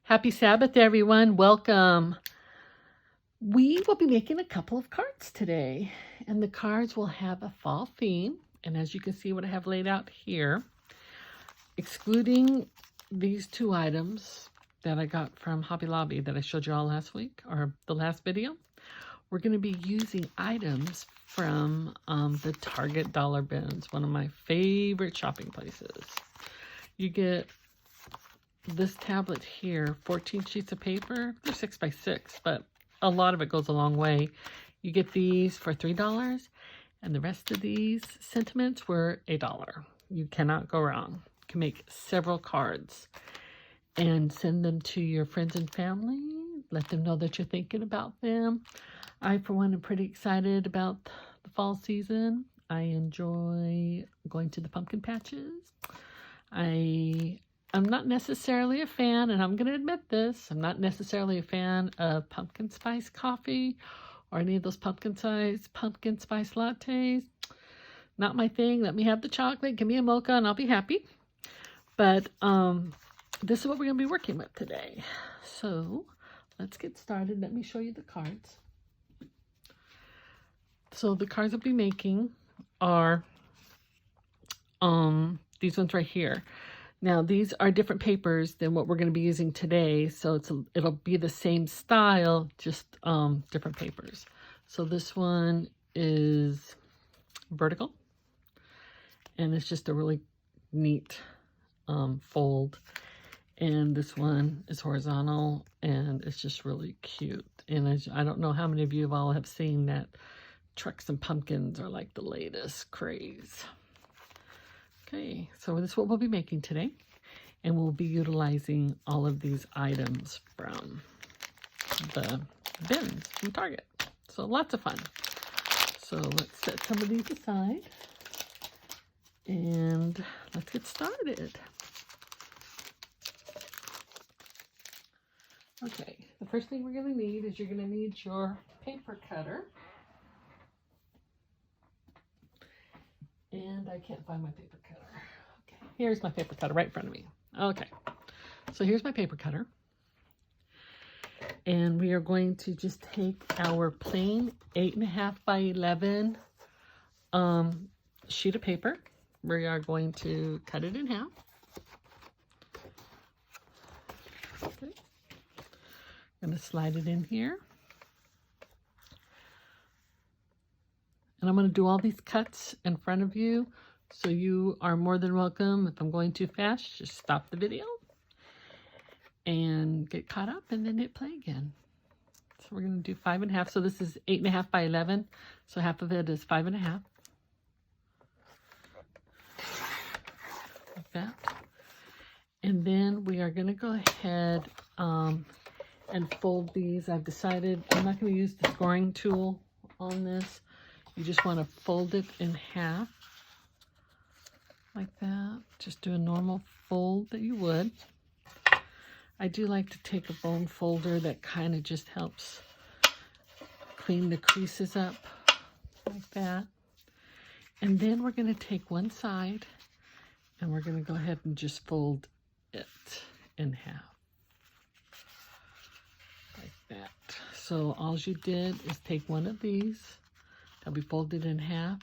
Happy Sabbath, everyone. Welcome. We will be making a couple of cards today, and the cards will have a fall theme. And as you can see what I have laid out here, excluding these two items that I got from Hobby Lobby that I showed you all last week, or the last video, we're going to be using items from the Target dollar bins, one of my favorite shopping places. You get this tablet here, 14 sheets of paper. They're 6 by 6, but a lot of it goes a long way. You get these for $3, and the rest of these sentiments were $1. You cannot go wrong. You can make several cards and send them to your friends and family. Let them know that you're thinking about them. I, for one, am pretty excited about the fall season. I enjoy going to the pumpkin patches. I'm not necessarily a fan, and I'm going to admit this, I'm not necessarily a fan of pumpkin spice coffee or any of those pumpkin spice lattes. Not my thing. Let me have the chocolate, give me a mocha, and I'll be happy. But this is what we're going to be working with today. So let's get started. Let me show you the cards. So the cards I'll be making are these ones right here. Now, these are different papers than what we're going to be using today, so it'll be the same style, just different papers. So this one is vertical, and it's just a really neat fold. And this one is horizontal, and it's just really cute. And I don't know how many of you all have seen that trucks and pumpkins are like the latest craze. Okay, so this is what we'll be making today, and we'll be utilizing all of these items from the bins from Target. So lots of fun. So let's set some of these aside, and let's get started. Okay, the first thing we're going to need is you're going to need your paper cutter. And I can't find my paper cutter. Okay, here's my paper cutter right in front of me. Okay, so here's my paper cutter. And we are going to just take our plain 8.5 by 11 sheet of paper. We are going to cut it in half. Okay. I'm going to slide it in here. And I'm going to do all these cuts in front of you, so you are more than welcome. If I'm going too fast, just stop the video and get caught up and then hit play again. So we're going to do 5.5. So this is 8.5 by 11. So half of it is 5.5. Like that. And then we are going to go ahead and fold these. I've decided I'm not going to use the scoring tool on this. You just want to fold it in half, like that. Just do a normal fold that you would. I do like to take a bone folder that kind of just helps clean the creases up, like that. And then we're going to take one side, and we're going to go ahead and just fold it in half, like that. So all you did is take one of these. They'll be folded in half,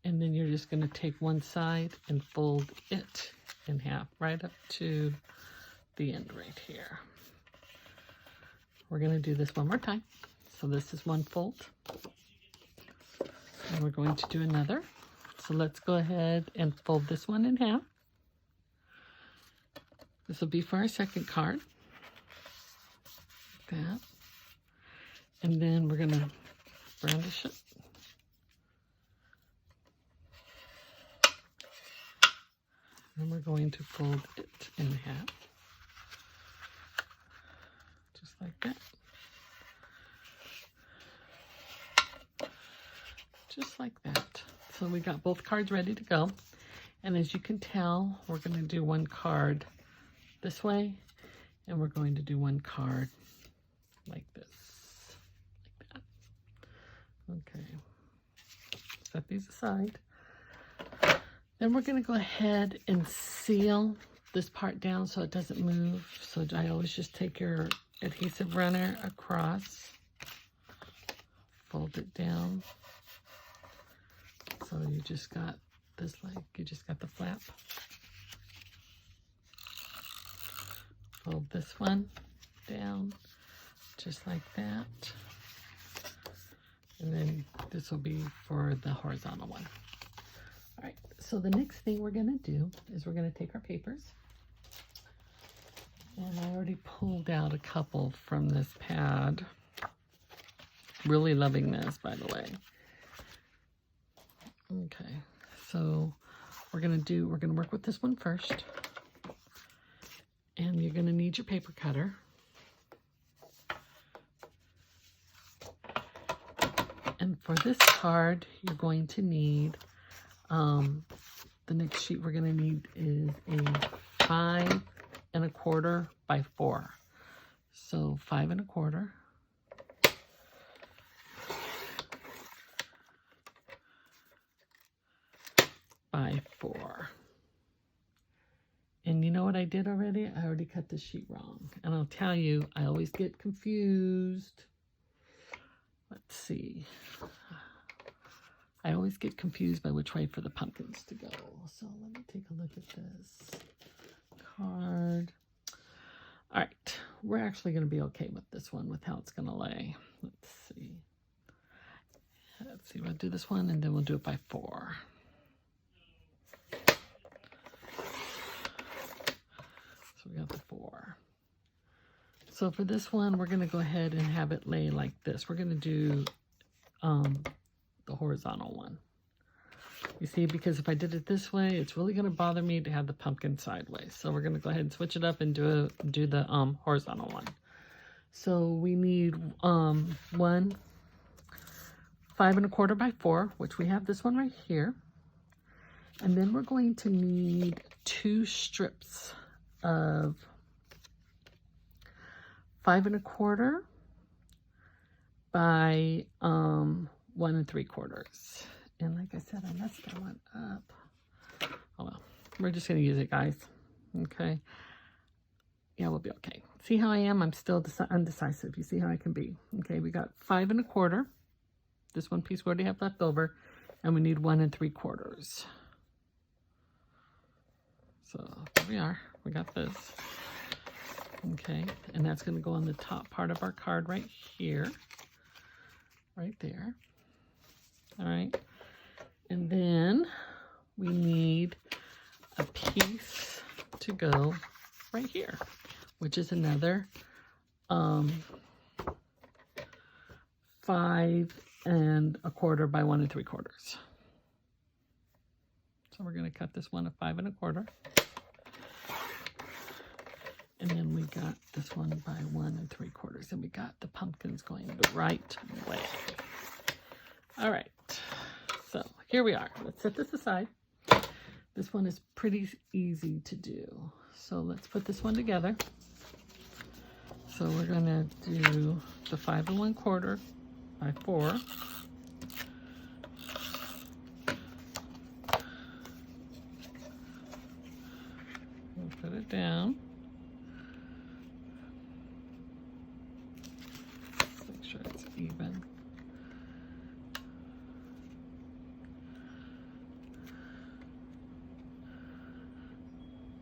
and then you're just going to take one side and fold it in half right up to the end right here. We're going to do this one more time. So this is one fold, and we're going to do another. So let's go ahead and fold this one in half. This will be for our second card, like that. And then we're going to brandish it. And we're going to fold it in half. Just like that. Just like that. So we got both cards ready to go. And as you can tell, we're going to do one card this way, and we're going to do one card like this. Okay, set these aside. Then we're going to go ahead and seal this part down so it doesn't move. So I always just take your adhesive runner across, fold it down. So you just got this, like, you just got the flap. Fold this one down, just like that. And then this will be for the horizontal one. All right, so the next thing we're gonna do is we're gonna take our papers. And I already pulled out a couple from this pad. Really loving this, by the way. Okay, so we're gonna work with this one first. And you're gonna need your paper cutter. And for this card, you're going to need, the next sheet we're gonna need is a 5 1/4 by 4. So 5 1/4. By 4. And you know what I did already? I already cut the sheet wrong. And I'll tell you, I always get confused. Let's see. I always get confused by which way for the pumpkins to go. So let me take a look at this card. All right, we're actually going to be okay with this one, with how it's going to lay. Let's see. We'll do this one, and then we'll do it by 4. So we got the 4. So for this one, we're going to go ahead and have it lay like this. We're going to do the horizontal one. You see, because if I did it this way, it's really going to bother me to have the pumpkin sideways. So we're going to go ahead and switch it up and do the horizontal one. So we need 1 5 1/4 by 4, which we have this one right here. And then we're going to need 2 strips of 5 1/4 by 1 3/4. And like I said, I messed that one up. Oh well, we're just gonna use it, guys. Okay. Yeah, we'll be okay. See how I am? I'm still undecisive. You see how I can be. Okay, we got 5 1/4. This one piece we already have left over, and we need 1 3/4. So there we are. We got this. Okay, and that's going to go on the top part of our card right here. Right there. All right. And then we need a piece to go right here, which is another 5 1/4 by 1 3/4. So we're going to cut this one a 5 1/4. And then we got this one by 1 3/4. And we got the pumpkins going the right way. All right. So here we are. Let's set this aside. This one is pretty easy to do. So let's put this one together. So we're going to do the 5 1/4 by 4. We'll put it down. Make sure it's even.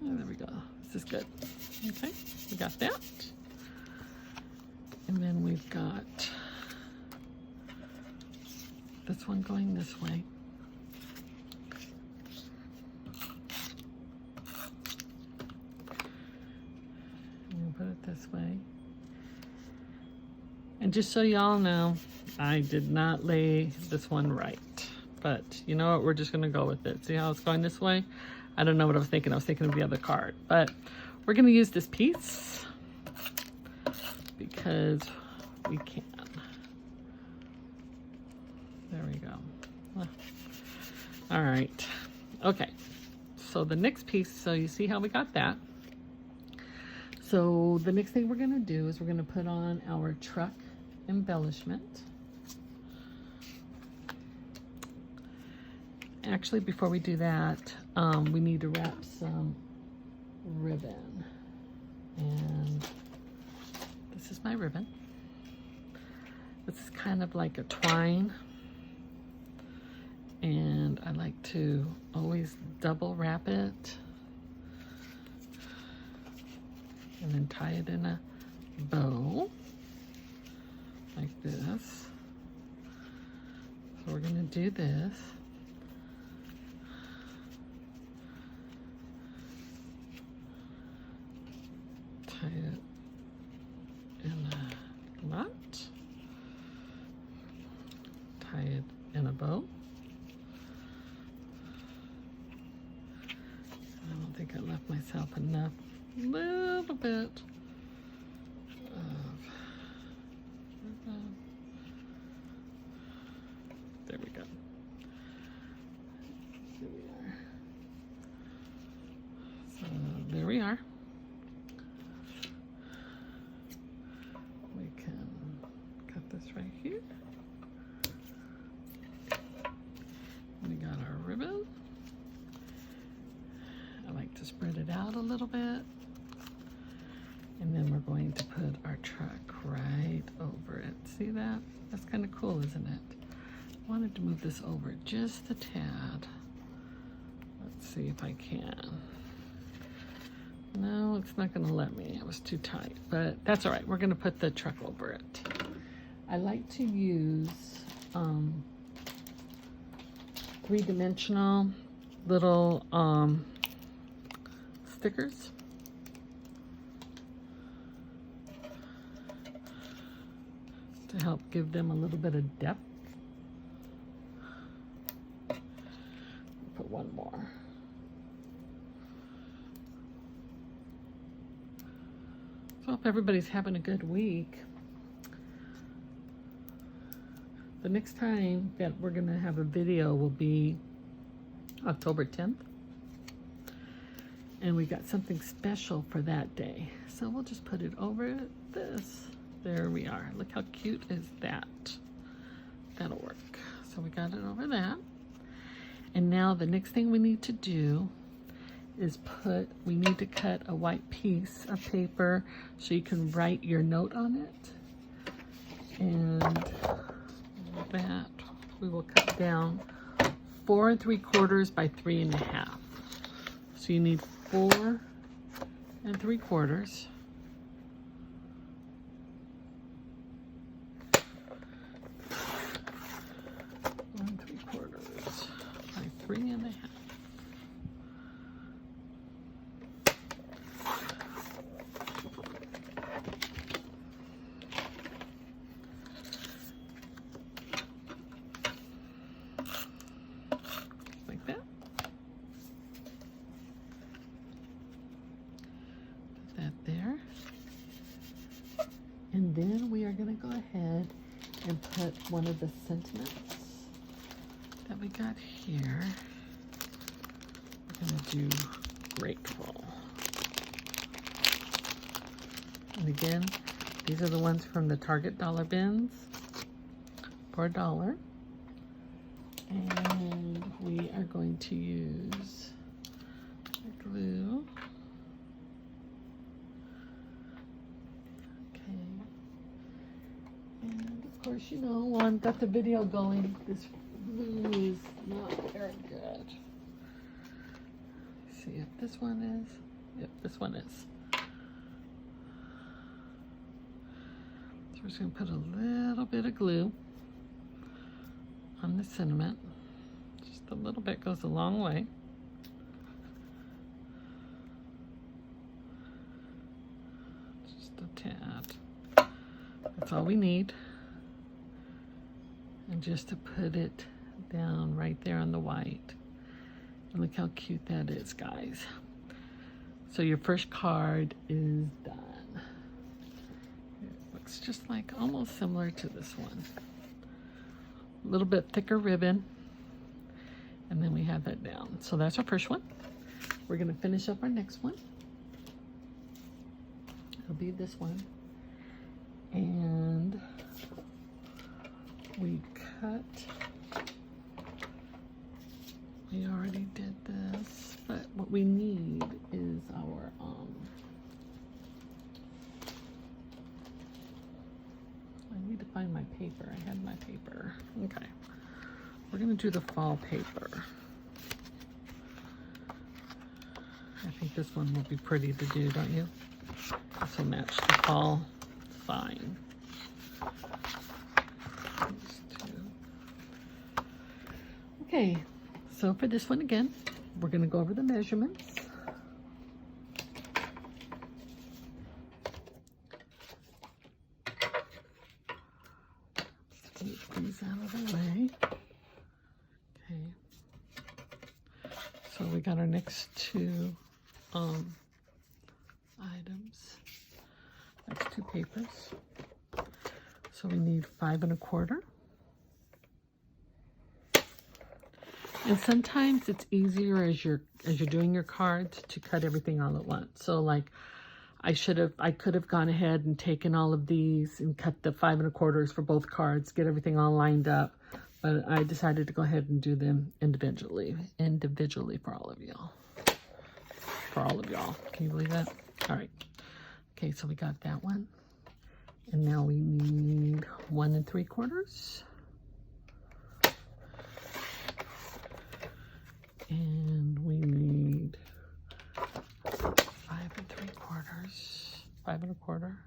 And there we go. This is good. Okay, we got that. And then we've got this one going this way. And we'll put it this way. And just so y'all know, I did not lay this one right. But you know what? We're just going to go with it. See how it's going this way? I don't know what I was thinking. I was thinking of the other card. But we're going to use this piece because we can. There we go. All right. Okay. So the next piece, so you see how we got that. So the next thing we're going to do is we're going to put on our truck embellishment. Actually, before we do that, we need to wrap some ribbon. And this is my ribbon. This is kind of like a twine. And I like to always double wrap it and then tie it in a bow like this. So we're going to do this. Tie it in a knot. Tie it in a bow. I don't think I left myself enough, little bit of, there we go. Here we are. So there we are. We can cut this right here. We got our ribbon. I like to spread it out a little bit. And then we're going to put our truck right over it. See that? That's kind of cool, isn't it? I wanted to move this over just a tad. Let's see if I can. No, it's not going to let me. It was too tight, but that's all right. We're going to put the truck over it. I like to use three-dimensional little stickers. To help give them a little bit of depth. Put one more. So I hope everybody's having a good week. The next time that we're going to have a video will be October 10th. And we got something special for that day. So we'll just put it over this. There we are. Look how cute is that. That'll work. So we got it over that. And now the next thing we need to do is we need to cut a white piece of paper so you can write your note on it. And that we will cut down 4 3/4 by 3 1/2. So you need 4 3/4. 4 3/4 by 3 1/2. Like that. Put that there. And then we are going to go ahead and put one of the sentiments that we got here. We're going to do grateful. And again, these are the ones from the Target dollar bins for $1. And we are going to use the glue. Okay. And of course, you know, while I've got the video going, this glue is not very good. Let's see if this one is. Yep, this one is. So we're just going to put a little bit of glue on the sentiment. Just a little bit goes a long way. Just a tad. That's all we need. And just to put it down right there on the white. And look how cute that is, guys. So your first card is done. It looks just like almost similar to this one. A little bit thicker ribbon. And then we have that down. So that's our first one. We're going to finish up our next one. It'll be this one. And we cut. We already did this, but what we need is our paper. I had my paper. Okay. We're going to do the fall paper. I think this one will be pretty to do, don't you? This will match the fall fine. Okay, so for this one again, we're going to go over the measurements. Let's get these out of the way. Okay. So we got our next two items. Next two papers. So we need 5 1/4. And sometimes it's easier as you're doing your cards to cut everything all at once. So like I could have gone ahead and taken all of these and cut the 5 1/4 for both cards, get everything all lined up. But I decided to go ahead and do them individually for all of y'all. Can you believe that? All right. Okay, so we got that one. And now we need 1 3/4. And we need 5 3/4. 5 1/4.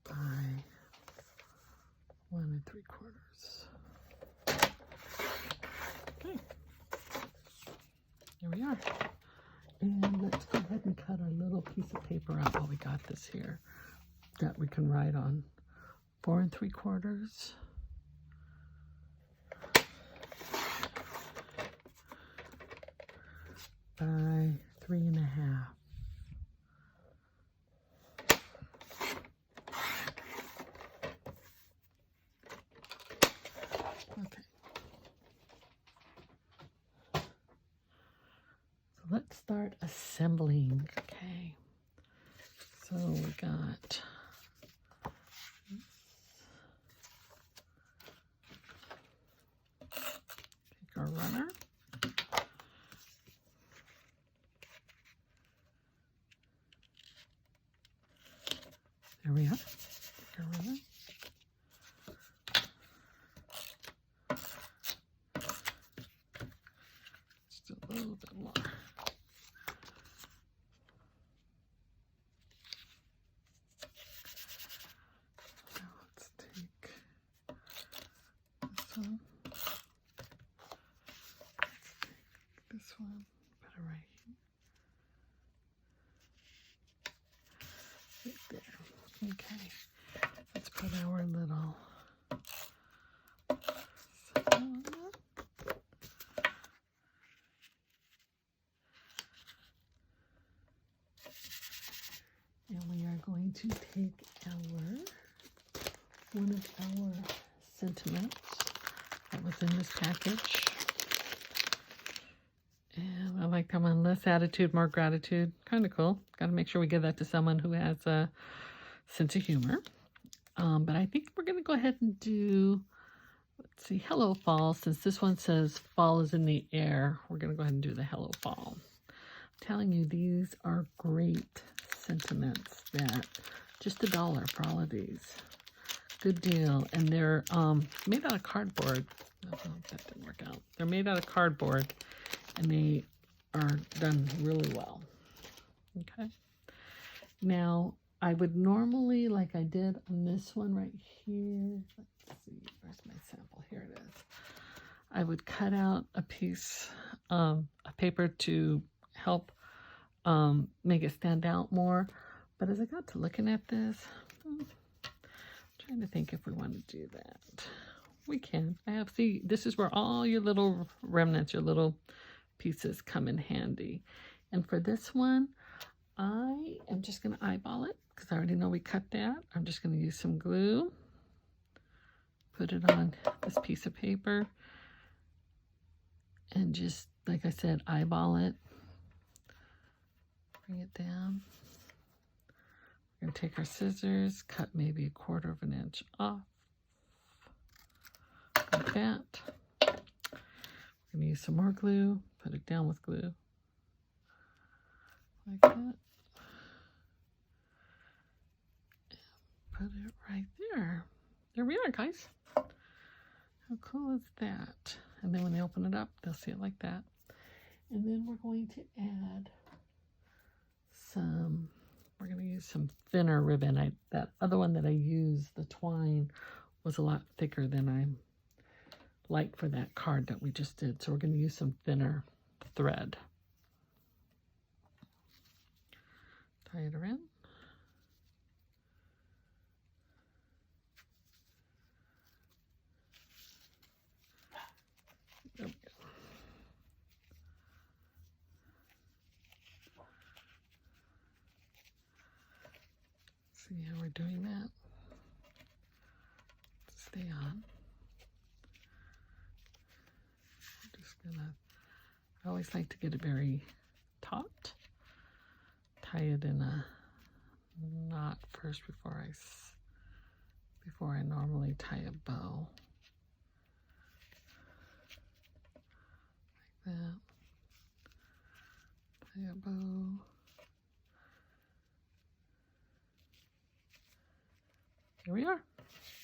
By 1 3/4. Okay. Here we are. And let's go ahead and cut our little piece of paper out while we got this here that we can write on. 4 3/4. By 3 1/2. Okay. So let's start assembling. Okay. So we got take our runner. There we are. Take our runner. Just a little bit more. Now let's take this one. This one, put it right here. Right there. Okay. Let's put our little and we are going to take one of our sentiments that was in this package. And I like that one, less attitude, more gratitude. Kind of cool. Got to make sure we give that to someone who has a sense of humor. But I think we're going to go ahead and do, let's see, Hello Fall. Since this one says fall is in the air, we're going to go ahead and do the Hello Fall. I'm telling you, these are great sentiments that just $1 for all of these. Good deal. And they're made out of cardboard. Oh, that didn't work out. They're made out of cardboard. And they are done really well. Okay. Now, I would normally, like I did on this one right here, let's see, where's my sample? Here it is. I would cut out a piece of paper to help make it stand out more. But as I got to looking at this, I'm trying to think if we want to do that. We can. See, this is where all your little remnants, your little pieces come in handy. And for this one, I am just going to eyeball it because I already know we cut that. I'm just going to use some glue, put it on this piece of paper, and just, like I said, eyeball it. Bring it down. We're going to take our scissors, cut maybe 1/4 inch off, like that. We're going to use some more glue, put it down with glue, like that. Put it right there. There we are, guys. How cool is that? And then when they open it up, they'll see it like that. And then we're going to add some, we're going to use some thinner ribbon. That other one that I used, the twine, was a lot thicker than I like for that card that we just did. So we're going to use some thinner thread. Tie it around. There we go. See how we're doing that? Stay on. I'm just gonna, I always like to get it very taut. Tie it in a knot first before I normally tie a bow. Like that. Tie a bow. Here we are.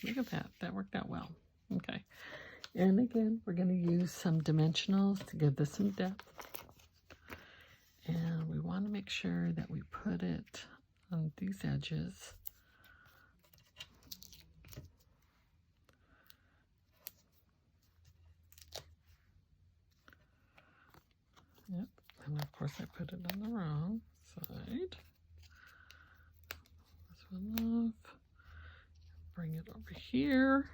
Look at that. That worked out well. Okay. And again, we're going to use some dimensionals to give this some depth. And we want to make sure that we put it on these edges. Yep. And of course I put it on the wrong side. This one off. Bring it over here.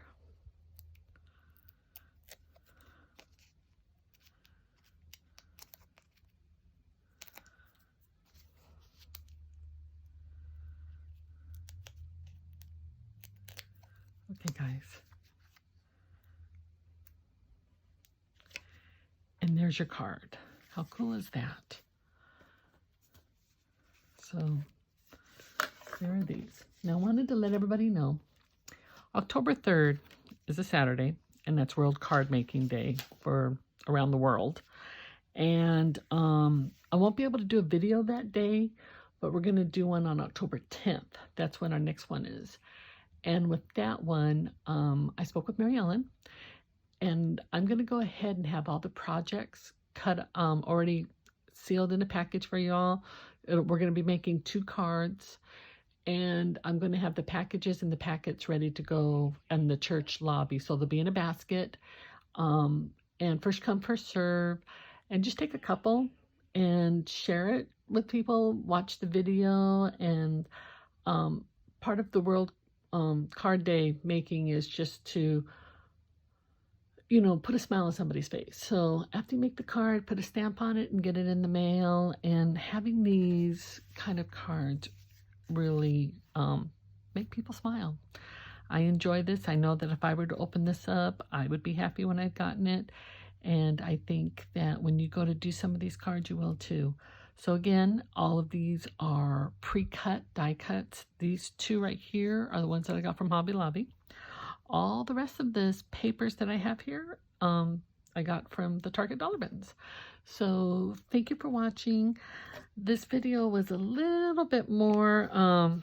Okay, guys. And there's your card. How cool is that? So there are these. Now I wanted to let everybody know October 3rd is a Saturday, and that's World Card Making Day for around the world. And I won't be able to do a video that day, but we're going to do one on October 10th. That's when our next one is. And with that one, I spoke with Mary Ellen, and I'm going to go ahead and have all the projects cut, already sealed in a package for y'all. We're going to be making 2 cards. And I'm going to have the packages and the packets ready to go in the church lobby. So they'll be in a basket. And first come, first serve. And just take a couple and share it with people. Watch the video. And part of the World Card Day making is just to, you know, put a smile on somebody's face. So after you make the card, put a stamp on it and get it in the mail. And having these kind of cards really make people smile. I enjoy this. I know that if I were to open this up, I would be happy when I'd gotten it. And I think that when you go to do some of these cards, you will too. So again, all of these are pre-cut die cuts. These 2 right here are the ones that I got from Hobby Lobby. All the rest of this papers that I have here, I got from the Target dollar bins. So thank you for watching. This video was a little bit more, I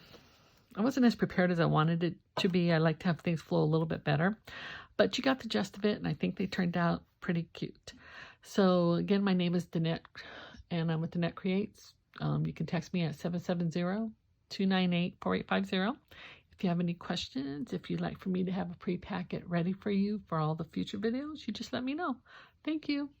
wasn't as prepared as I wanted it to be. I like to have things flow a little bit better, but you got the gist of it, and I think they turned out pretty cute. So again, my name is Danette, and I'm with Danette Creates. You can text me at 770-298-4850. If you have any questions, if you'd like for me to have a pre-packet ready for you for all the future videos, you just let me know. Thank you.